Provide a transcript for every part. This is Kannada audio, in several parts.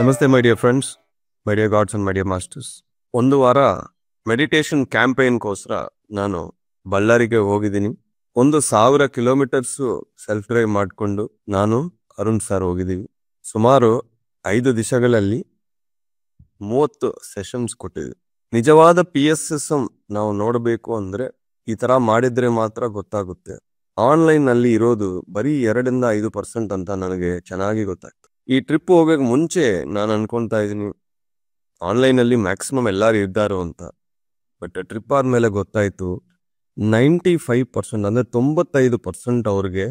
ನಮಸ್ತೆ my dear friends, my dear God's and my dear masters. ಒಂದು ವಾರ ಮೆಡಿಟೇಷನ್ ಕ್ಯಾಂಪೇನ್ಗೋಸ್ಕರ ನಾನು ಬಳ್ಳಾರಿಗೆ ಹೋಗಿದ್ದೀನಿ. 1,000 ಕಿಲೋಮೀಟರ್ಸು ಸೆಲ್ಫ್ ಡ್ರೈವ್ ಮಾಡಿಕೊಂಡು ನಾನು ಅರುಣ್ ಸರ್ ಹೋಗಿದ್ದೀವಿ. ಸುಮಾರು 5 ದಿವಸಗಳಲ್ಲಿ 30 ಸೆಷನ್ಸ್ ಕೊಟ್ಟಿದ್ವಿ. ನಿಜವಾದ PSSM ನಾವು ನೋಡಬೇಕು ಅಂದರೆ ಈ ಥರ ಮಾಡಿದ್ರೆ ಮಾತ್ರ ಗೊತ್ತಾಗುತ್ತೆ. ಆನ್ಲೈನ್ನಲ್ಲಿ ಇರೋದು ಬರೀ 2-5% ಅಂತ ನನಗೆ ಚೆನ್ನಾಗಿ ಗೊತ್ತಾಗ್ತದೆ. ಈ ಟ್ರಿಪ್ ಹೋಗೋಕೆ ಮುಂಚೆ ನಾನು ಅನ್ಕೊತಾ ಇದ್ದೀನಿ ಆನ್ಲೈನಲ್ಲಿ ಮ್ಯಾಕ್ಸಿಮಮ್ ಎಲ್ಲರೂ ಇದ್ದಾರೋ ಅಂತ. ಬಟ್ ಟ್ರಿಪ್ ಆದಮೇಲೆ ಗೊತ್ತಾಯಿತು 95% ಅಂದರೆ 95% ಅವ್ರಿಗೆ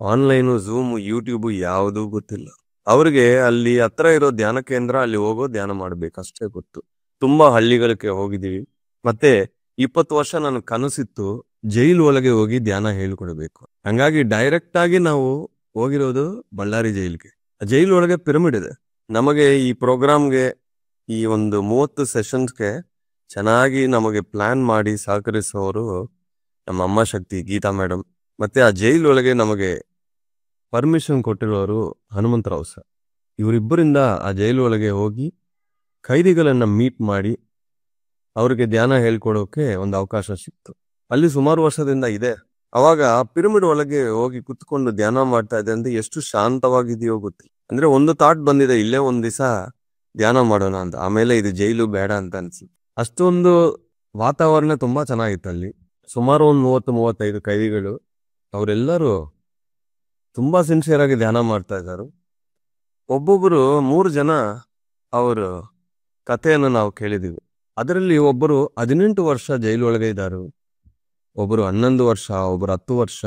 ಆನ್ಲೈನು, ಝೂಮು, ಯೂಟ್ಯೂಬು ಯಾವುದೂ ಗೊತ್ತಿಲ್ಲ. ಅವ್ರಿಗೆ ಅಲ್ಲಿ ಹತ್ರ ಇರೋ ಧ್ಯಾನ ಕೇಂದ್ರ, ಅಲ್ಲಿ ಹೋಗೋ ಧ್ಯಾನ ಮಾಡಬೇಕಷ್ಟೇ ಗೊತ್ತು. ತುಂಬ ಹಳ್ಳಿಗಳಿಗೆ ಹೋಗಿದ್ದೀವಿ. ಮತ್ತೆ 20 ವರ್ಷ ನನ್ನ ಕನಸಿತ್ತು ಜೈಲು ಒಳಗೆ ಹೋಗಿ ಧ್ಯಾನ ಹೇಳ್ಕೊಡ್ಬೇಕು. ಹಂಗಾಗಿ ಡೈರೆಕ್ಟ್ ಆಗಿ ನಾವು ಹೋಗಿರೋದು ಬಳ್ಳಾರಿ ಜೈಲಿಗೆ. ಜೈಲು ಒಳಗೆ ಪಿರಮಿಡ್ ಇದೆ. ನಮಗೆ ಈ ಪ್ರೋಗ್ರಾಮ್ಗೆ, ಈ ಒಂದು 30 ಸೆಷನ್ಸ್ಗೆ ಚೆನ್ನಾಗಿ ನಮಗೆ ಪ್ಲಾನ್ ಮಾಡಿ ಸಹಕರಿಸೋರು ನಮ್ಮ ಅಮ್ಮ ಶಕ್ತಿ ಗೀತಾ ಮೇಡಮ್. ಮತ್ತೆ ಆ ಜೈಲು ಒಳಗೆ ನಮಗೆ ಪರ್ಮಿಷನ್ ಕೊಟ್ಟಿರೋರು ಹನುಮಂತರಾವ್ ಸರ್. ಇವರಿಬ್ಬರಿಂದ ಆ ಜೈಲು ಒಳಗೆ ಹೋಗಿ ಖೈದಿಗಳನ್ನು ಮೀಟ್ ಮಾಡಿ ಅವ್ರಿಗೆ ಧ್ಯಾನ ಹೇಳ್ಕೊಡೋಕೆ ಒಂದು ಅವಕಾಶ ಸಿಕ್ತು. ಅಲ್ಲಿ ಸುಮಾರು ವರ್ಷದಿಂದ ಇದೆ. ಅವಾಗ ಪಿರಮಿಡ್ ಒಳಗೆ ಹೋಗಿ ಕುತ್ಕೊಂಡು ಧ್ಯಾನ ಮಾಡ್ತಾ ಇದೆ ಅಂದ್ರೆ ಎಷ್ಟು ಶಾಂತವಾಗಿದೆಯೋ ಗೊತ್ತಿಲ್ಲ. ಅಂದ್ರೆ ಒಂದು ಥಾಟ್ ಬಂದಿದೆ, ಇಲ್ಲೇ ಒಂದ್ ದಿವಸ ಧ್ಯಾನ ಮಾಡೋಣ ಅಂತ. ಆಮೇಲೆ ಇದು ಜೈಲು ಬೇಡ ಅಂತ ಅನ್ಸುತ್ತೆ. ಅಷ್ಟೊಂದು ವಾತಾವರಣ ತುಂಬಾ ಚೆನ್ನಾಗಿತ್ತು ಅಲ್ಲಿ. ಸುಮಾರು ಒಂದು 30-35 ಖೈದಿಗಳು, ಅವರೆಲ್ಲರೂ ತುಂಬಾ ಸಿನ್ಸಿಯರ್ ಆಗಿ ಧ್ಯಾನ ಮಾಡ್ತಾ ಇದ್ದಾರೆ. ಒಬ್ಬೊಬ್ಬರು 3 ಜನ ಅವರ ಕಥೆಯನ್ನು ನಾವು ಕೇಳಿದೀವಿ. ಅದರಲ್ಲಿ ಒಬ್ಬರು 18 ವರ್ಷ ಜೈಲು ಒಳಗೆ ಇದ್ದಾರೆ, ಒಬ್ಬರು 11 ವರ್ಷ, ಒಬ್ಬರು 10 ವರ್ಷ.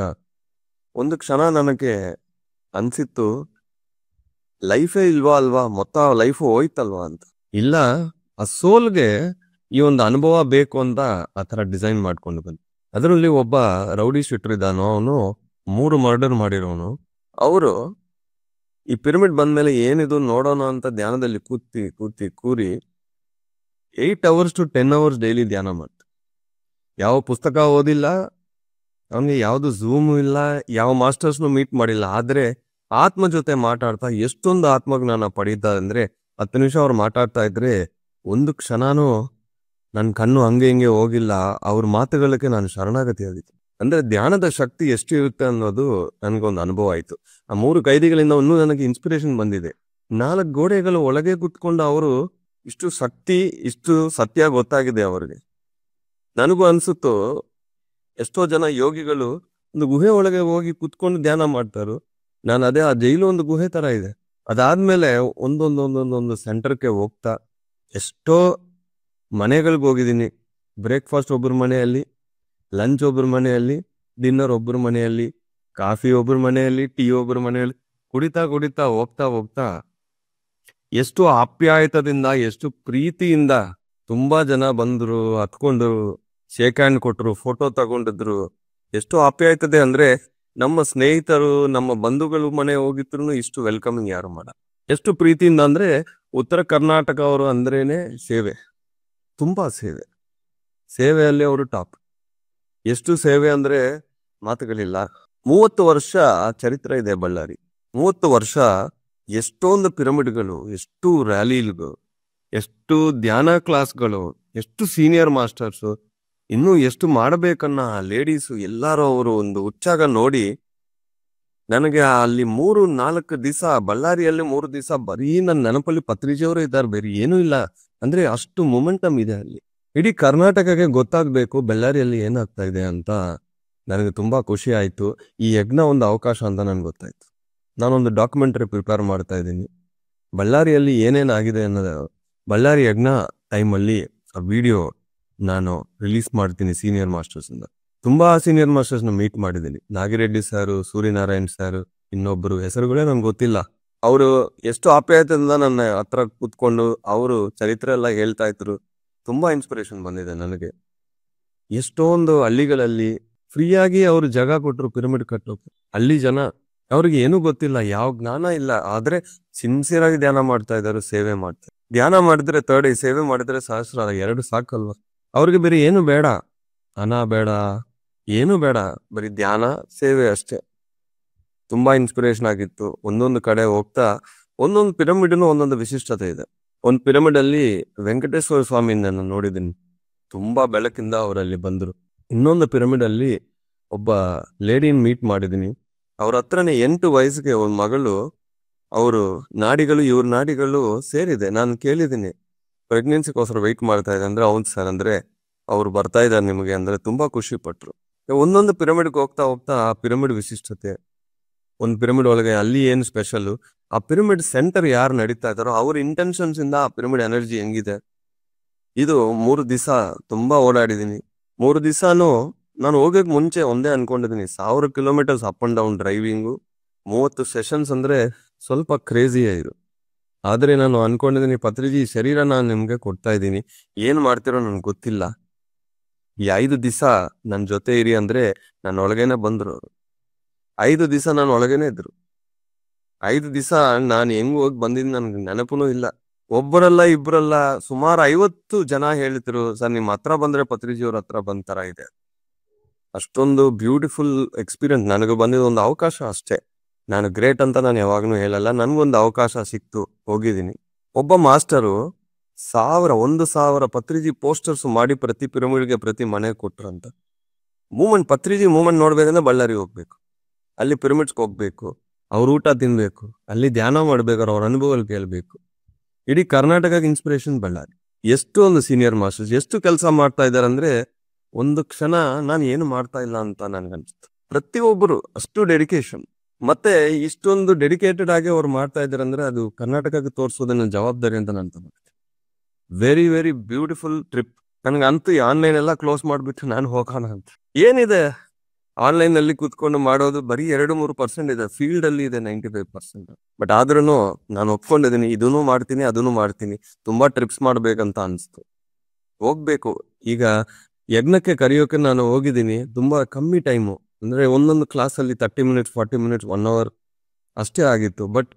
ಒಂದು ಕ್ಷಣ ನನಗೆ ಅನ್ಸಿತ್ತು, ಲೈಫೇ ಇಲ್ವಾ ಅಲ್ವಾ, ಮೊತ್ತ ಲೈಫ್ ಹೋಯ್ತಲ್ವಾ ಅಂತ. ಇಲ್ಲ, ಆ ಸೋಲ್ಗೆ ಈ ಒಂದು ಅನುಭವ ಬೇಕು ಅಂತ ಆ ಥರ ಡಿಸೈನ್ ಮಾಡ್ಕೊಂಡು ಬಂದು. ಅದರಲ್ಲಿ ಒಬ್ಬ ರೌಡಿ ಶೂಟರ್ ಇದ್ದಾನೋ, ಅವನು 3 ಮರ್ಡರ್ ಮಾಡಿರೋನು. ಅವರು ಈ ಪಿರಮಿಡ್ ಬಂದ್ಮೇಲೆ ಏನಿದು ನೋಡೋಣ ಅಂತ ಧ್ಯಾನದಲ್ಲಿ ಕೂರಿ 8 hours to 10 hours ಡೈಲಿ ಧ್ಯಾನ ಮಾಡ್ತಾರೆ. ಯಾವ ಪುಸ್ತಕ ಓದಿಲ್ಲ, ಅವನಿಗೆ ಯಾವುದು ಝೂಮು ಇಲ್ಲ, ಯಾವ ಮಾಸ್ಟರ್ಸ್ನು ಮೀಟ್ ಮಾಡಿಲ್ಲ. ಆದ್ರೆ ಆತ್ಮ ಜೊತೆ ಮಾತಾಡ್ತಾ ಎಷ್ಟೊಂದು ಆತ್ಮಜ್ಞಾನ ಪಡೀತಾ ಅಂದ್ರೆ 10 ನಿಮಿಷ ಅವ್ರು ಮಾತಾಡ್ತಾ ಇದ್ರೆ ಒಂದು ಕ್ಷಣನೂ ನನ್ನ ಕಣ್ಣು ಹಂಗೆ ಹಿಂಗೆ ಹೋಗಿಲ್ಲ. ಅವ್ರ ಮಾತುಗಳಿಗೆ ನಾನು ಶರಣಾಗತಿ ಆಗಿತ್ತು. ಅಂದ್ರೆ ಧ್ಯಾನದ ಶಕ್ತಿ ಎಷ್ಟು ಇರುತ್ತೆ ಅನ್ನೋದು ನನಗೊಂದು ಅನುಭವ ಆಯ್ತು. ಆ 3 ಖೈದಿಗಳಿಂದ ಇನ್ನೂ ನನಗೆ ಇನ್ಸ್ಪಿರೇಷನ್ ಬಂದಿದೆ. 4 ಗೋಡೆಗಳು ಒಳಗೆ ಕುತ್ಕೊಂಡು ಅವರು ಇಷ್ಟು ಶಕ್ತಿ, ಇಷ್ಟು ಸತ್ಯ ಗೊತ್ತಾಗಿದೆ ಅವ್ರಿಗೆ. ನನಗೂ ಅನ್ಸುತ್ತೋ, ಎಷ್ಟೋ ಜನ ಯೋಗಿಗಳು ಒಂದು ಗುಹೆ ಒಳಗೆ ಹೋಗಿ ಕುತ್ಕೊಂಡು ಧ್ಯಾನ ಮಾಡ್ತಾರೋ. ನಾನು ಅದೇ ಆ ಜೈಲು ಒಂದು ಗುಹೆ ತರ ಇದೆ. ಅದಾದ್ಮೇಲೆ ಒಂದೊಂದೊಂದೊಂದೊಂದು ಸೆಂಟರ್ಗೆ ಹೋಗ್ತಾ ಎಷ್ಟೋ ಮನೆಗಳಿಗೆ ಹೋಗಿದ್ದೀನಿ. ಬ್ರೇಕ್ಫಾಸ್ಟ್ ಒಬ್ಬರ ಮನೆಯಲ್ಲಿ, ಲಂಚ್ ಒಬ್ಬರ ಮನೆಯಲ್ಲಿ, ಡಿನ್ನರ್ ಒಬ್ಬರ ಮನೆಯಲ್ಲಿ, ಕಾಫಿ ಒಬ್ಬರ ಮನೆಯಲ್ಲಿ, ಟೀ ಒಬ್ಬರ ಮನೆಯಲ್ಲಿ, ಕುಡಿತಾ ಹೋಗ್ತಾ ಎಷ್ಟು ಆಪ್ಯಾಯತದಿಂದ, ಎಷ್ಟು ಪ್ರೀತಿಯಿಂದ ತುಂಬಾ ಜನ ಬಂದ್ರು, ಹತ್ಕೊಂಡ್ರು, ಶೇಕ್ ಹ್ಯಾಂಡ್ ಕೊಟ್ರು, ಫೋಟೋ ತಗೊಂಡಿದ್ರು. ಎಷ್ಟು ಆಪ್ಯಾಯತದೆ ಅಂದ್ರೆ ನಮ್ಮ ಸ್ನೇಹಿತರು, ನಮ್ಮ ಬಂಧುಗಳು ಮನೆ ಹೋಗಿದ್ರು ಇಷ್ಟು ವೆಲ್ಕಮಿಂಗ್ ಯಾರು ಮಾಡ. ಎಷ್ಟು ಪ್ರೀತಿಯಿಂದ ಅಂದ್ರೆ ಉತ್ತರ ಕರ್ನಾಟಕ ಅವರು ಅಂದ್ರೇನೆ ಸೇವೆ, ತುಂಬಾ ಸೇವೆಯಲ್ಲಿ ಅವರು ಟಾಪ್. ಎಷ್ಟು ಸೇವೆ ಅಂದ್ರೆ ಮಾತುಗಳಿಲ್ಲ. 30 ವರ್ಷ ಚರಿತ್ರೆ ಇದೆ ಬಳ್ಳಾರಿ. 30 ವರ್ಷ ಎಷ್ಟೊಂದು ಪಿರಮಿಡ್ಗಳು, ಎಷ್ಟು ರ್ಯಾಲಿಗಳು, ಎಷ್ಟು ಧ್ಯಾನ ಕ್ಲಾಸ್ಗಳು, ಎಷ್ಟು ಸೀನಿಯರ್ ಮಾಸ್ಟರ್ಸು, ಇನ್ನೂ ಎಷ್ಟು ಮಾಡಬೇಕನ್ನ ಲೇಡೀಸು ಎಲ್ಲರೂ ಅವರು ಒಂದು ಉತ್ಸಾಹ ನೋಡಿ ನನಗೆ ಅಲ್ಲಿ 3-4 ದಿವಸ ಬಳ್ಳಾರಿಯಲ್ಲಿ 3 ದಿವಸ ಬರೀ ನನ್ನ ನೆನಪಲ್ಲಿ ಪತ್ರಿಜಿಯವರು ಇದ್ದಾರೆ, ಬೇರೆ ಏನೂ ಇಲ್ಲ. ಅಂದ್ರೆ ಅಷ್ಟು ಮೊಮೆಂಟಮ್ ಇದೆ ಅಲ್ಲಿ. ಇಡೀ ಕರ್ನಾಟಕಕ್ಕೆ ಗೊತ್ತಾಗಬೇಕು ಬಳ್ಳಾರಿಯಲ್ಲಿ ಏನಾಗ್ತಾ ಇದೆ ಅಂತ ನನಗೆ ತುಂಬಾ ಖುಷಿ ಆಯ್ತು. ಈ ಯಜ್ಞ ಒಂದು ಅವಕಾಶ ಅಂತ ನನಗೆ ಗೊತ್ತಾಯ್ತು. ನಾನೊಂದು ಡಾಕ್ಯುಮೆಂಟರಿ ಪ್ರಿಪೇರ್ ಮಾಡ್ತಾ ಇದ್ದೀನಿ. ಬಳ್ಳಾರಿಯಲ್ಲಿ ಏನೇನಾಗಿದೆ ಅನ್ನೋದು ಬಳ್ಳಾರಿ ಯಜ್ಞ ಟೈಮಲ್ಲಿ ಆ ವಿಡಿಯೋ ನಾನು ರಿಲೀಸ್ ಮಾಡ್ತೀನಿ. ಸೀನಿಯರ್ ಮಾಸ್ಟರ್ಸ್ ಇಂದ ತುಂಬಾ ಸೀನಿಯರ್ ಮಾಸ್ಟರ್ಸ್ನ ಮೀಟ್ ಮಾಡಿದ್ದೀನಿ. ನಾಗಿರೆಡ್ಡಿ ಸಾರು, ಸೂರ್ಯನಾರಾಯಣ್ ಸಾರು, ಇನ್ನೊಬ್ಬರು ಹೆಸರುಗಳೇ ನನ್ಗೆ ಗೊತ್ತಿಲ್ಲ. ಅವರು ಎಷ್ಟು ಆಪ್ಯಾಯತೆಯಿಂದ ನನ್ನ ಹತ್ರ ಕೂತ್ಕೊಂಡು ಅವರು ಚರಿತ್ರೆ ಎಲ್ಲ ಹೇಳ್ತಾ ಇದ್ರು. ತುಂಬಾ ಇನ್ಸ್ಪಿರೇಷನ್ ಬಂದಿದೆ ನನಗೆ. ಎಷ್ಟೊಂದು ಹಳ್ಳಿಗಳಲ್ಲಿ ಫ್ರೀಯಾಗಿ ಅವರು ಜಾಗ ಕೊಟ್ಟರು ಪಿರಮಿಡ್ ಕಟ್ಟೋಕೆ. ಹಳ್ಳಿ ಜನ, ಅವ್ರಿಗೆ ಏನೂ ಗೊತ್ತಿಲ್ಲ, ಯಾವ ಜ್ಞಾನ ಇಲ್ಲ, ಆದ್ರೆ ಸಿನ್ಸಿಯರ್ ಆಗಿ ಧ್ಯಾನ ಮಾಡ್ತಾ ಇದ್ದಾರೆ, ಸೇವೆ ಮಾಡ್ತಾರೆ. ಧ್ಯಾನ ಮಾಡಿದ್ರೆ 3 ಸೇವೆ ಮಾಡಿದ್ರೆ ಸಹಸ್ರ, 2 ಸಾಕಲ್ವಾ. ಅವ್ರಿಗೆ ಬೇರೆ ಏನು ಬೇಡ, ಹಣ ಬೇಡ, ಏನು ಬೇಡ, ಬರೀ ಧ್ಯಾನ ಸೇವೆ ಅಷ್ಟೇ. ತುಂಬಾ ಇನ್ಸ್ಪಿರೇಷನ್ ಆಗಿತ್ತು. ಒಂದೊಂದು ಕಡೆ ಹೋಗ್ತಾ ಒಂದೊಂದು ಪಿರಮಿಡ್ನು ಒಂದೊಂದು ವಿಶಿಷ್ಟತೆ ಇದೆ. ಒಂದು ಪಿರಮಿಡ್ ಅಲ್ಲಿ ವೆಂಕಟೇಶ್ವರ ಸ್ವಾಮಿ ನಾನು ನೋಡಿದ್ದೀನಿ, ತುಂಬಾ ಬೆಳಕಿಂದ ಅವರಲ್ಲಿ ಬಂದ್ರು. ಇನ್ನೊಂದು ಪಿರಮಿಡ್ ಅಲ್ಲಿ ಒಬ್ಬ ಲೇಡಿನ ಮೀಟ್ ಮಾಡಿದೀನಿ. ಅವ್ರ ಹತ್ರನೇ 8 ವಯಸ್ಸಿಗೆ ಒಂದ್ ಮಗಳು, ಅವರು ನಾಡಿಗಳು ಇವ್ರ ನಾಡಿಗಳು ಸೇರಿದೆ. ನಾನು ಕೇಳಿದ್ದೀನಿ ಪ್ರೆಗ್ನೆನ್ಸಿಗೋಸ್ಕರ ವೆಯ್ಟ್ ಮಾಡ್ತಾ ಇದೆ ಅಂದ್ರೆ, ಅವ್ನು ಸರ್ ಅಂದ್ರೆ ಅವ್ರು ಬರ್ತಾ ಇದ್ದಾರೆ ನಿಮಗೆ ಅಂದ್ರೆ ತುಂಬಾ ಖುಷಿ ಪಟ್ರು. ಒಂದೊಂದು ಪಿರಮಿಡ್ಗೆ ಹೋಗ್ತಾ ಹೋಗ್ತಾ ಆ ಪಿರಮಿಡ್ ವಿಶಿಷ್ಟತೆ, ಒಂದು ಪಿರಮಿಡ್ ಒಳಗೆ ಅಲ್ಲಿ ಏನು ಸ್ಪೆಷಲ್, ಆ ಪಿರಮಿಡ್ ಸೆಂಟರ್ ಯಾರು ನಡೀತಾ ಇದ್ದಾರೋ ಅವ್ರ ಇಂಟೆನ್ಷನ್ಸ್ ಇಂದ ಆ ಪಿರಮಿಡ್ ಎನರ್ಜಿ ಹೆಂಗಿದೆ. ಇದು 3 ದಿವಸ ತುಂಬಾ ಓಡಾಡಿದೀನಿ. 3 ದಿವಸನೂ ನಾನು ಹೋಗಕ್ ಮುಂಚೆ ಒಂದೇ ಅನ್ಕೊಂಡಿದ್ದೀನಿ, 1000 kilometres up and down driving, 30 sessions ಅಂದ್ರೆ ಸ್ವಲ್ಪ ಕ್ರೇಜಿಯೇ ಇದು. ಆದ್ರೆ ನಾನು ಅನ್ಕೊಂಡಿದ್ದೀನಿ, ಪತ್ರಿಜಿ ಶರೀರ ನಾನು ನಿಮ್ಗೆ ಕೊಡ್ತಾ ಇದ್ದೀನಿ, ಏನ್ ಮಾಡ್ತಿರೋ ನನ್ಗೆ ಗೊತ್ತಿಲ್ಲ, ಈ 5 ದಿವಸ ನನ್ನ ಜೊತೆ ಇರಿ ಅಂದ್ರೆ ನನ್ನ ಒಳಗೇನೆ ಬಂದ್ರು ಅವರು. 5 ದಿವಸ ನಾನು ಒಳಗೇನೆ ಇದ್ರು. 5 ದಿವಸ ನಾನು ಹೆಂಗ್ ಹೋಗಿ ಬಂದಿದ್ದು ನನ್ಗೆ ನೆನಪುನೂ ಇಲ್ಲ. ಒಬ್ಬರಲ್ಲ ಇಬ್ಬರಲ್ಲ, ಸುಮಾರು 50 ಜನ ಹೇಳ್ತಿರು, ಸರ್ ನಿಮ್ ಹತ್ರ ಬಂದ್ರೆ ಪತ್ರಿಜಿ ಅವ್ರ ಹತ್ರ ಬಂದ್ ತರ ಇದೆ. ಅಷ್ಟೊಂದು ಬ್ಯೂಟಿಫುಲ್ ಎಕ್ಸ್ಪೀರಿಯನ್ಸ್. ನನಗೆ ಬಂದಿದ್ದು ಒಂದು ಅವಕಾಶ ಅಷ್ಟೇ. ನಾನು ಗ್ರೇಟ್ ಅಂತ ನಾನು ಯಾವಾಗ್ಲೂ ಹೇಳಲ್ಲ, ನನ್ಗೊಂದು ಅವಕಾಶ ಸಿಕ್ತು, ಹೋಗಿದ್ದೀನಿ. ಒಬ್ಬ ಮಾಸ್ಟರು 1,000 ಪತ್ರಿಜಿ ಪೋಸ್ಟರ್ಸ್ ಮಾಡಿ ಪ್ರತಿ ಪಿರಮಿಡ್ಗೆ ಪ್ರತಿ ಮನೆ ಕೊಟ್ರಂತ. ಪತ್ರಿಜಿ ಮೂಮೆಂಟ್ ನೋಡ್ಬೇಕಂದ್ರೆ ಬಳ್ಳಾರಿ ಹೋಗ್ಬೇಕು, ಅಲ್ಲಿ ಪಿರಮಿಡ್ಸ್ಗೆ ಹೋಗ್ಬೇಕು, ಅವ್ರ ಊಟ ತಿನ್ಬೇಕು, ಅಲ್ಲಿ ಧ್ಯಾನ ಮಾಡ್ಬೇಕಾದ್ರೆ ಅವ್ರ ಅನುಭವಗಳು ಕೇಳ್ಬೇಕು. ಇಡೀ ಕರ್ನಾಟಕಕ್ಕೆ ಇನ್ಸ್ಪಿರೇಷನ್ ಬಳ್ಳಾರಿ. ಎಷ್ಟು ಒಂದು ಸೀನಿಯರ್ ಮಾಸ್ಟರ್ಸ್ ಎಷ್ಟು ಕೆಲಸ ಮಾಡ್ತಾ ಇದಾರೆ ಅಂದ್ರೆ, ಒಂದು ಕ್ಷಣ ನಾನು ಏನು ಮಾಡ್ತಾ ಇಲ್ಲ ಅಂತ ನನ್ಗನ್ಸುತ್ತೆ. ಪ್ರತಿಯೊಬ್ಬರು ಅಷ್ಟು ಡೆಡಿಕೇಶನ್, ಮತ್ತೆ ಇಷ್ಟೊಂದು ಡೆಡಿಕೇಟೆಡ್ ಆಗಿ ಅವ್ರು ಮಾಡ್ತಾ ಇದಾರೆ ಅಂದ್ರೆ ಅದು ಕರ್ನಾಟಕಕ್ಕೆ ತೋರಿಸೋದನ್ನ ಜವಾಬ್ದಾರಿ ಅಂತ ನಾನು ತಗೊಂಡೆ. Very very beautiful trip. ನನ್ಗೆ ಅಂತೂ ಈ ಆನ್ಲೈನ್ ಎಲ್ಲ ಕ್ಲೋಸ್ ಮಾಡ್ಬಿಟ್ಟು ನಾನು ಹೋಗೋಣ ಅಂತ. ಏನಿದೆ ಆನ್ಲೈನ್ ಅಲ್ಲಿ ಕೂತ್ಕೊಂಡು ಮಾಡೋದು, ಬರೀ 2-3% ಇದೆ, ಫೀಲ್ಡ್ ಅಲ್ಲಿ ಇದೆ 95%. ಬಟ್ ಆದ್ರೂ ನಾನು ಒಪ್ಕೊಂಡಿದ್ದೀನಿ, ಇದನ್ನು ಮಾಡ್ತೀನಿ ಅದನ್ನು ಮಾಡ್ತೀನಿ. ತುಂಬಾ ಟ್ರಿಪ್ಸ್ ಮಾಡ್ಬೇಕಂತ ಅನ್ಸ್ತು, ಹೋಗ್ಬೇಕು. ಈಗ ಯಜ್ಞಕ್ಕೆ ಕರೆಯೋಕೆ ನಾನು ಹೋಗಿದ್ದೀನಿ, ತುಂಬಾ ಕಮ್ಮಿ ಟೈಮು, ಅಂದ್ರೆ ಒಂದೊಂದು ಕ್ಲಾಸ್ ಅಲ್ಲಿ 30 ಮಿನಿಟ್ಸ್ 40 ಮಿನಿಟ್ಸ್ 1 ಅವರ್ ಅಷ್ಟೇ ಆಗಿತ್ತು. ಬಟ್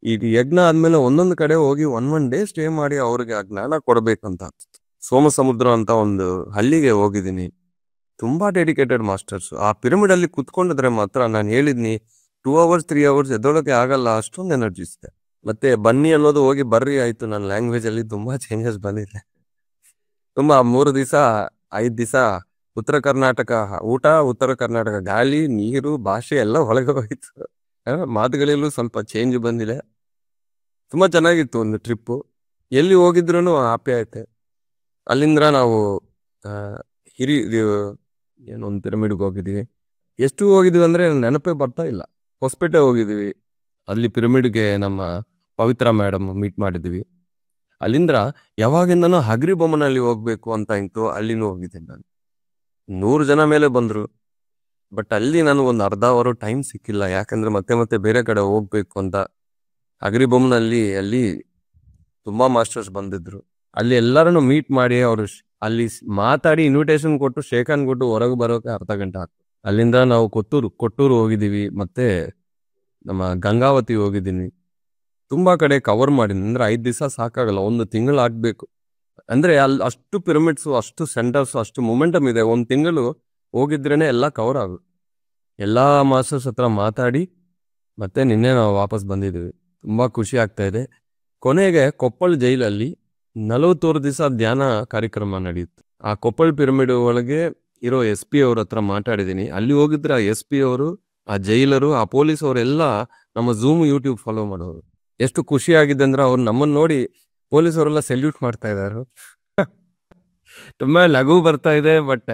ಈಗ ಯಜ್ಞ ಆದ್ಮೇಲೆ ಒಂದೊಂದು ಕಡೆ ಹೋಗಿ 1 ಡೇ ಸ್ಟೇ ಮಾಡಿ ಅವ್ರಿಗೆ ಆ ಜ್ಞಾನ ಕೊಡ್ಬೇಕಂತ ಅನ್ಸ್ತು. ಸೋಮಸಮುದ್ರ ಅಂತ ಒಂದು ಹಳ್ಳಿಗೆ ಹೋಗಿದ್ದೀನಿ, ತುಂಬಾ ಡೆಡಿಕೇಟೆಡ್ ಮಾಸ್ಟರ್ಸ್. ಆ ಪಿರಮಿಡ್ ಅಲ್ಲಿ ಕುತ್ಕೊಂಡಿದ್ರೆ ಮಾತ್ರ ನಾನು ಹೇಳಿದ್ನಿ 2 ಅವರ್ಸ್ 3 ಅವರ್ಸ್ ಎದ್ದೊಳಕ್ಕೆ ಆಗಲ್ಲ, ಅಷ್ಟೊಂದು ಎನರ್ಜೀಸ್ ಇದೆ. ಮತ್ತೆ ಬನ್ನಿ ಅನ್ನೋದು ಹೋಗಿ ಬರ್ರಿ ಆಯ್ತು. ನನ್ನ ಲ್ಯಾಂಗ್ವೇಜ್ ಅಲ್ಲಿ ತುಂಬಾ ಚೇಂಜಸ್ ಬಂದಿದೆ. ತುಂಬಾ 3 ದಿವಸ 5 ದಿವಸ ಉತ್ತರ ಕರ್ನಾಟಕ ಊಟ, ಉತ್ತರ ಕರ್ನಾಟಕ ಗಾಳಿ, ನೀರು, ಭಾಷೆ ಎಲ್ಲ ಒಳಗೆ ಹೋಗಿತ್ತು. ಮಾತುಗಳಲ್ಲೂ ಸ್ವಲ್ಪ ಚೇಂಜ್ ಬಂದಿದೆ. ತುಂಬಾ ಚೆನ್ನಾಗಿತ್ತು ಒಂದು ಟ್ರಿಪ್ಪು. ಎಲ್ಲಿ ಹೋಗಿದ್ರು ಆಪ್ಯಾಯತೆ. ಅಲ್ಲಿಂದ ನಾವು ಏನೊಂದು ಪಿರಮಿಡ್ಗೆ ಹೋಗಿದ್ವಿ. ಎಷ್ಟು ಹೋಗಿದ್ವಿ ಅಂದ್ರೆ ನೆನಪೇ ಬರ್ತಾ ಇಲ್ಲ. ಹೊಸಪೇಟೆ ಹೋಗಿದ್ವಿ, ಅಲ್ಲಿ ಪಿರಮಿಡ್ಗೆ ನಮ್ಮ ಪವಿತ್ರ ಮೇಡಮ್ ಮೀಟ್ ಮಾಡಿದ್ವಿ. ಅಲ್ಲಿಂದ ಯಾವಾಗಿಂದನೂ ಹಗರಿ ಬೊಮ್ಮನಲ್ಲಿ ಹೋಗ್ಬೇಕು ಅಂತ ಇತ್ತು, ಅಲ್ಲಿನೂ ಹೋಗಿದ್ದೀನಿ ನಾನು. 100 ಜನ ಮೇಲೆ ಬಂದ್ರು. ಬಟ್ ಅಲ್ಲಿ ನನಗೆ ಒಂದು ಅರ್ಧ ಅವರ್ ಟೈಮ್ ಸಿಕ್ಕಿಲ್ಲ, ಯಾಕಂದ್ರೆ ಮತ್ತೆ ಮತ್ತೆ ಬೇರೆ ಕಡೆ ಹೋಗ್ಬೇಕು ಅಂತ. ಹಗರಿ ಬೊಮ್ಮನಲ್ಲಿ ಅಲ್ಲಿ ತುಂಬಾ ಮಾಸ್ಟರ್ಸ್ ಬಂದಿದ್ರು. ಅಲ್ಲಿ ಎಲ್ಲರನ್ನು ಮೀಟ್ ಮಾಡಿ ಅವರು ಅಲ್ಲಿ ಮಾತಾಡಿ ಇನ್ವಿಟೇಷನ್ ಕೊಟ್ಟು ಶೇಖನ್ ಕೊಟ್ಟು ಹೊರಗೆ ಬರೋಕೆ ಅರ್ಧ ಗಂಟೆ ಆಗ್ತದೆ. ಅಲ್ಲಿಂದ ನಾವು ಕೊಟ್ಟೂರು ಹೋಗಿದ್ದೀವಿ, ಮತ್ತೆ ನಮ್ಮ ಗಂಗಾವತಿ ಹೋಗಿದ್ದೀನಿ. ತುಂಬಾ ಕಡೆ ಕವರ್ ಮಾಡಿದ್ದೀನಿ. ಅಂದ್ರೆ 5 ದಿವಸ ಸಾಕಾಗಲ್ಲ, 1 ತಿಂಗಳು ಆಗ್ಬೇಕು. ಅಂದ್ರೆ ಅಲ್ಲಿ ಅಷ್ಟು ಪಿರಮಿಡ್ಸು, ಅಷ್ಟು ಸೆಂಟರ್ಸ್, ಅಷ್ಟು ಮೊಮೆಂಟಮ್ ಇದೆ. 1 ತಿಂಗಳು ಹೋಗಿದ್ರೇನೆ ಎಲ್ಲ ಕವರ್ ಆಗುತ್ತೆ. ಎಲ್ಲಾ ಮಾಸ್ಟರ್ಸ್ ಹತ್ರ ಮಾತಾಡಿ ಮತ್ತೆ ನಿನ್ನೆ ನಾವು ವಾಪಸ್ ಬಂದಿದ್ದೀವಿ. ತುಂಬಾ ಖುಷಿ ಆಗ್ತಾ ಇದೆ. ಕೊನೆಗೆ ಕೊಪ್ಪಳ ಜೈಲಲ್ಲಿ 41 ದಿವಸ ಧ್ಯಾನ ಕಾರ್ಯಕ್ರಮ ನಡೆಯುತ್ತೆ. ಆ ಕೊಪ್ಪಳ ಪಿರಮಿಡ್ ಒಳಗೆ ಇರೋ SP ಅವ್ರ ಹತ್ರ ಮಾತಾಡಿದ್ದೀನಿ. ಅಲ್ಲಿ ಹೋಗಿದ್ರೆ ಆ SP ಅವರು, ಆ ಜೈಲರು, ಆ ಪೊಲೀಸ್ ಅವರೆಲ್ಲ ನಮ್ಮ ಝೂಮ್ ಯೂಟ್ಯೂಬ್ ಫಾಲೋ ಮಾಡೋರು. ಎಷ್ಟು ಖುಷಿ ಆಗಿದೆ ಅಂದ್ರೆ, ಅವ್ರು ನಮ್ಮನ್ನ ನೋಡಿ ಪೊಲೀಸ್ ಅವರೆಲ್ಲ ಸೆಲ್ಯೂಟ್ ಮಾಡ್ತಾ ಇದ್ದಾರೆ. ತುಂಬಾ ಲಘು ಬರ್ತಾ ಇದೆ. ಬಟ್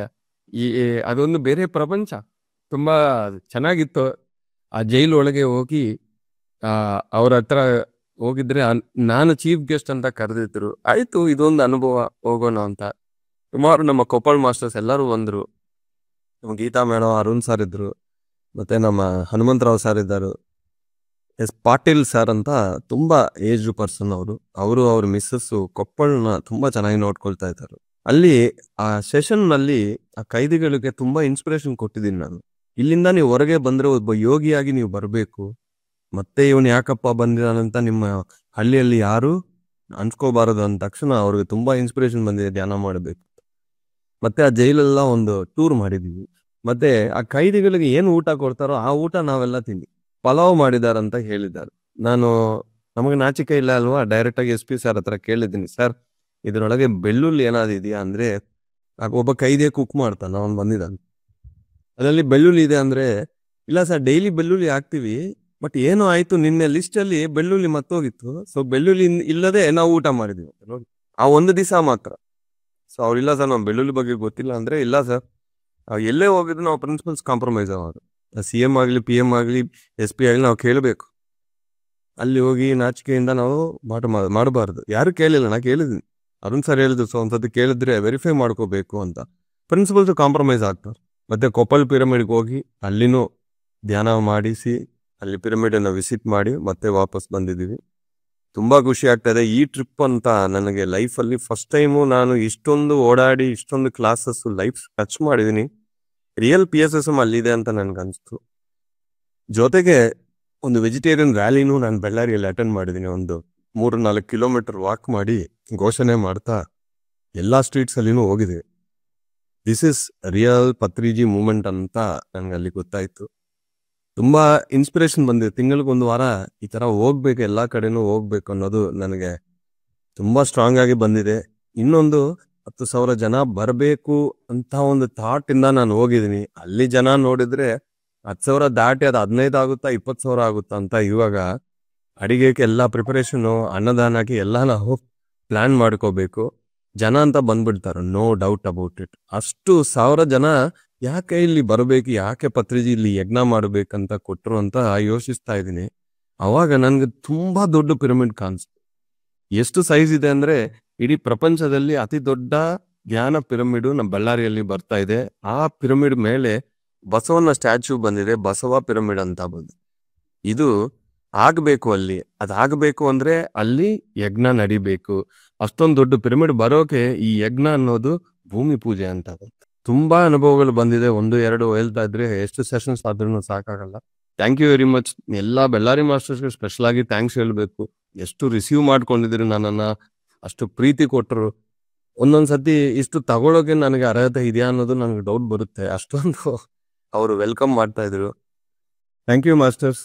ಅದೊಂದು ಬೇರೆ ಪ್ರಪಂಚ, ತುಂಬಾ ಚೆನ್ನಾಗಿತ್ತು. ಆ ಜೈಲ್ ಒಳಗೆ ಹೋಗಿ ಅವ್ರ ಹತ್ರ ಹೋಗಿದ್ರೆ ನಾನು ಚೀಫ್ ಗೆಸ್ಟ್ ಅಂತ ಕರೆದಿದ್ರು. ಆಯ್ತು, ಇದೊಂದು ಅನುಭವ, ಹೋಗೋಣ ಅಂತ. ಸುಮಾರು ನಮ್ಮ ಕೊಪ್ಪಳ ಮಾಸ್ಟರ್ಸ್ ಎಲ್ಲರೂ ಬಂದ್ರು. ನಮ್ಮ ಗೀತಾ ಮೇಡಮ್, ಅರುಣ್ ಸರ್ ಇದ್ರು, ಮತ್ತೆ ನಮ್ಮ ಹನುಮಂತರಾವ್ ಸರ್ ಇದ್ದರು, ಪಾಟೀಲ್ ಸರ್ ಅಂತ ತುಂಬಾ ಏಜ್ ಪರ್ಸನ್ ಅವರು. ಅವ್ರ ಮಿಸ್ಸಸ್ ಕೊಪ್ಪಳನ ತುಂಬಾ ಚೆನ್ನಾಗಿ ನೋಡ್ಕೊಳ್ತಾ ಇದ್ದಾರೆ. ಅಲ್ಲಿ ಆ ಸೆಷನ್ ನಲ್ಲಿ ಆ ಕೈದಿಗಳಿಗೆ ತುಂಬಾ ಇನ್ಸ್ಪಿರೇಷನ್ ಕೊಟ್ಟಿದ್ದೀನಿ ನಾನು. ಇಲ್ಲಿಂದ ನೀವು ಹೊರಗೆ ಬಂದ್ರೆ ಒಬ್ಬ ಯೋಗಿಯಾಗಿ ನೀವು ಬರಬೇಕು, ಮತ್ತೆ ಇವನು ಯಾಕಪ್ಪ ಬಂದಿದ್ದಾನಂತ ನಿಮ್ಮ ಹಳ್ಳಿಯಲ್ಲಿ ಯಾರು ಅನ್ಸ್ಕೋಬಾರದು ಅಂದ ತಕ್ಷಣ ಅವ್ರಿಗೆ ತುಂಬಾ ಇನ್ಸ್ಪಿರೇಷನ್ ಬಂದಿದೆ, ಧ್ಯಾನ ಮಾಡಬೇಕು. ಮತ್ತೆ ಆ ಜೈಲೆಲ್ಲ ಒಂದು ಟೂರ್ ಮಾಡಿದೀವಿ. ಮತ್ತೆ ಆ ಕೈದಿಗಳಿಗೆ ಏನು ಊಟ ಕೊಡ್ತಾರೋ ಆ ಊಟ ನಾವೆಲ್ಲ ತಿಂದ್ವಿ. ಪಲಾವ್ ಮಾಡಿದಾರಂತ ಹೇಳಿದ್ದಾರೆ. ನಾನು ನಮಗೆ ನಾಚಿಕೆ ಇಲ್ಲ ಅಲ್ವಾ, ಡೈರೆಕ್ಟ್ ಆಗಿ SP ಸರ್ ಹತ್ರ ಕೇಳಿದ್ದೀನಿ, ಸರ್ ಇದರೊಳಗೆ ಬೆಳ್ಳುಳ್ಳಿ ಏನಾದ್ರು ಇದೆಯಾ ಅಂದ್ರೆ, ಒಬ್ಬ ಕೈದೆ ಕುಕ್ ಮಾಡ್ತಾನ, ಅವ್ನು ಬಂದಿದ್ದಾನೆ, ಅದರಲ್ಲಿ ಬೆಳ್ಳುಳ್ಳಿ ಇದೆ ಅಂದ್ರೆ, ಇಲ್ಲ ಸರ್ ಡೈಲಿ ಬೆಳ್ಳುಳ್ಳಿ ಹಾಕ್ತಿವಿ, ಬಟ್ ಏನೋ ಆಯ್ತು ನಿನ್ನೆ ಲಿಸ್ಟ್ ಅಲ್ಲಿ ಬೆಳ್ಳುಳ್ಳಿ ಮತ್ತೋಗಿತ್ತು, ಸೊ ಬೆಳ್ಳುಳ್ಳಿ ಇಲ್ಲದೆ ನಾವು ಊಟ ಮಾಡಿದ್ವಿ ನೋಡಿ, ಆ ಒಂದು ದಿವಸ ಮಾತ್ರ. ಸೊ ಅವ್ರಿಲ್ಲ ಸರ್ ನಾವು ಬೆಳ್ಳುಳ್ಳಿ ಬಗ್ಗೆ ಗೊತ್ತಿಲ್ಲ ಅಂದ್ರೆ, ಇಲ್ಲ ಸರ್ ಎಲ್ಲೇ ಹೋಗಿದ್ರು ನಾವು ಪ್ರಿನ್ಸಿಪಲ್ಸ್ ಕಾಂಪ್ರಮೈಸ್ ಆಗೋದು, CM ಆಗಲಿ PM ಆಗಲಿ SP ಆಗಲಿ ನಾವು ಕೇಳಬೇಕು. ಅಲ್ಲಿ ಹೋಗಿ ನಾಚಿಕೆಯಿಂದ ನಾವು ಮಾಡಬಾರ್ದು. ಯಾರು ಕೇಳಿಲ್ಲ, ನಾ ಕೇಳಿದ್ದೀನಿ, ಅರುಣ್ ಸರ್ ಹೇಳಿದ್ರು, ಸೊ ಒಂದ್ಸತಿ ಕೇಳಿದ್ರೆ ವೆರಿಫೈ ಮಾಡ್ಕೋಬೇಕು ಅಂತ. ಪ್ರಿನ್ಸಿಪಲ್ಸ್ ಕಾಂಪ್ರಮೈಸ್ ಆಗ್ತಾರೆ. ಮತ್ತೆ ಕೊಪ್ಪಲ್ ಪಿರಮಿಡ್ಗೆ ಹೋಗಿ ಅಲ್ಲಿನೂ ಧ್ಯಾನ ಮಾಡಿಸಿ ಅಲ್ಲಿ ಪಿರಮಿಡ್ ಅನ್ನ ವಿಸಿಟ್ ಮಾಡಿ ಮತ್ತೆ ವಾಪಸ್ ಬಂದಿದ್ದೀವಿ. ತುಂಬಾ ಖುಷಿ ಆಗ್ತದೆ. ಈ ಟ್ರಿಪ್ ಅಂತ ನನಗೆ ಲೈಫಲ್ಲಿ ಫಸ್ಟ್ ಟೈಮು ನಾನು ಇಷ್ಟೊಂದು ಓಡಾಡಿ ಇಷ್ಟೊಂದು ಕ್ಲಾಸಸ್ ಲೈಫ್ ಟಚ್ ಮಾಡಿದ್ದೀನಿ. ರಿಯಲ್ PSSM ಅಲ್ಲಿದೆ ಅಂತ ನನ್ಗೆ ಅನಿಸ್ತು. ಜೊತೆಗೆ ಒಂದು ವೆಜಿಟೇರಿಯನ್ ರ್ಯಾಲಿನೂ ನಾನು ಬಳ್ಳಾರಿಯಲ್ಲಿ ಅಟೆಂಡ್ ಮಾಡಿದ್ದೀನಿ. ಒಂದು 3-4 ಕಿಲೋಮೀಟರ್ ವಾಕ್ ಮಾಡಿ ಘೋಷಣೆ ಮಾಡ್ತಾ ಎಲ್ಲಾ ಸ್ಟ್ರೀಟ್ಸ್ ಅಲ್ಲಿನೂ ಹೋಗಿದ್ದೀವಿ. ದಿಸ್ ಇಸ್ ರಿಯಲ್ ಪತ್ರಿಜಿ ಮೂಮೆಂಟ್ ಅಂತ ನನ್ಗೆ ಅಲ್ಲಿ ಗೊತ್ತಾಯ್ತು. ತುಂಬಾ ಇನ್ಸ್ಪಿರೇಷನ್ ಬಂದಿದೆ. ತಿಂಗಳಿಗೊಂದು ವಾರ ಈ ತರ ಹೋಗ್ಬೇಕು, ಎಲ್ಲಾ ಕಡೆನೂ ಹೋಗ್ಬೇಕು ಅನ್ನೋದು ನನಗೆ ತುಂಬಾ ಸ್ಟ್ರಾಂಗ್ ಆಗಿ ಬಂದಿದೆ. ಇನ್ನೊಂದು 10,000 ಜನ ಬರಬೇಕು ಅಂತ ಒಂದು ಥಾಟ್ ಇಂದ ನಾನು ಹೋಗಿದ್ದೀನಿ. ಅಲ್ಲಿ ಜನ ನೋಡಿದ್ರೆ 10,000 ದಾಟಿ ಅದು 15 ಆಗುತ್ತಾ 20,000 ಆಗುತ್ತಾ ಅಂತ ಇವಾಗ ಅಡಿಗೆಗೆ ಎಲ್ಲ ಪ್ರಿಪರೇಷನು, ಅನ್ನದಾನಕ್ಕೆ ಎಲ್ಲ ನಾವು ಪ್ಲಾನ್ ಮಾಡ್ಕೋಬೇಕು. ಜನ ಅಂತ ಬಂದ್ಬಿಡ್ತಾರೆ, ನೋ ಡೌಟ್ ಅಬೌಟ್ ಇಟ್. ಅಷ್ಟು 1,000 ಜನ ಯಾಕೆ ಇಲ್ಲಿ ಬರಬೇಕು, ಯಾಕೆ ಪತ್ರಿಜಿ ಇಲ್ಲಿ ಯಜ್ಞ ಮಾಡ್ಬೇಕಂತ ಕೊಟ್ಟರು ಅಂತ ಯೋಚಿಸ್ತಾ ಇದ್ದೀನಿ. ಅವಾಗ ನನ್ಗೆ ತುಂಬಾ ದೊಡ್ಡ ಪಿರಮಿಡ್ ಕಾಣಿಸ್ತು. ಎಷ್ಟು ಸೈಜ್ ಇದೆ ಅಂದ್ರೆ, ಇಡೀ ಪ್ರಪಂಚದಲ್ಲಿ ಅತಿ ದೊಡ್ಡ ಜ್ಞಾನ ಪಿರಮಿಡ್ ನಮ್ಮ ಬಳ್ಳಾರಿಯಲ್ಲಿ ಬರ್ತಾ ಇದೆ. ಆ ಪಿರಮಿಡ್ ಮೇಲೆ ಬಸವನ ಸ್ಟ್ಯಾಚ್ಯೂ ಬಂದಿದೆ, ಬಸವ ಪಿರಮಿಡ್ ಅಂತ ಬಂದು. ಇದು ಆಗ್ಬೇಕು, ಅಲ್ಲಿ ಅದಾಗಬೇಕು ಅಂದ್ರೆ ಅಲ್ಲಿ ಯಜ್ಞ ನಡಿಬೇಕು. ಅಷ್ಟೊಂದು ದೊಡ್ಡ ಪಿರಮಿಡ್ ಬರೋಕೆ ಈ ಯಜ್ಞ ಅನ್ನೋದು ಭೂಮಿ ಪೂಜೆ ಅಂತ. ತುಂಬಾ ಅನುಭವಗಳು ಬಂದಿದೆ. 1-2 ಹೇಳ್ತಾ ಇದ್ರೆ ಎಷ್ಟು ಸೆಷನ್ಸ್ ಆದ್ರೂ ಸಾಕಾಗಲ್ಲ. Thank you very much. ಎಲ್ಲ ಬೆಳ್ಳಾರಿ ಮಾಸ್ಟರ್ಸ್ಗೆ ಸ್ಪೆಷಲ್ ಆಗಿ ಥ್ಯಾಂಕ್ಸ್ ಹೇಳ್ಬೇಕು. ಎಷ್ಟು ರಿಸೀವ್ ಮಾಡ್ಕೊಂಡಿದ್ರು ನನ್ನನ್ನ, ಅಷ್ಟು ಪ್ರೀತಿ ಕೊಟ್ಟರು. ಒಂದೊಂದ್ಸತಿ ಇಷ್ಟು ತಗೊಳೋಕೆ ನನಗೆ ಅರ್ಹತೆ ಇದೆಯಾ ಅನ್ನೋದು ನನಗೆ ಡೌಟ್ ಬರುತ್ತೆ. ಅಷ್ಟೊಂದು ಅವರು ವೆಲ್ಕಮ್ ಮಾಡ್ತಾ ಇದ್ರು. Thank you masters.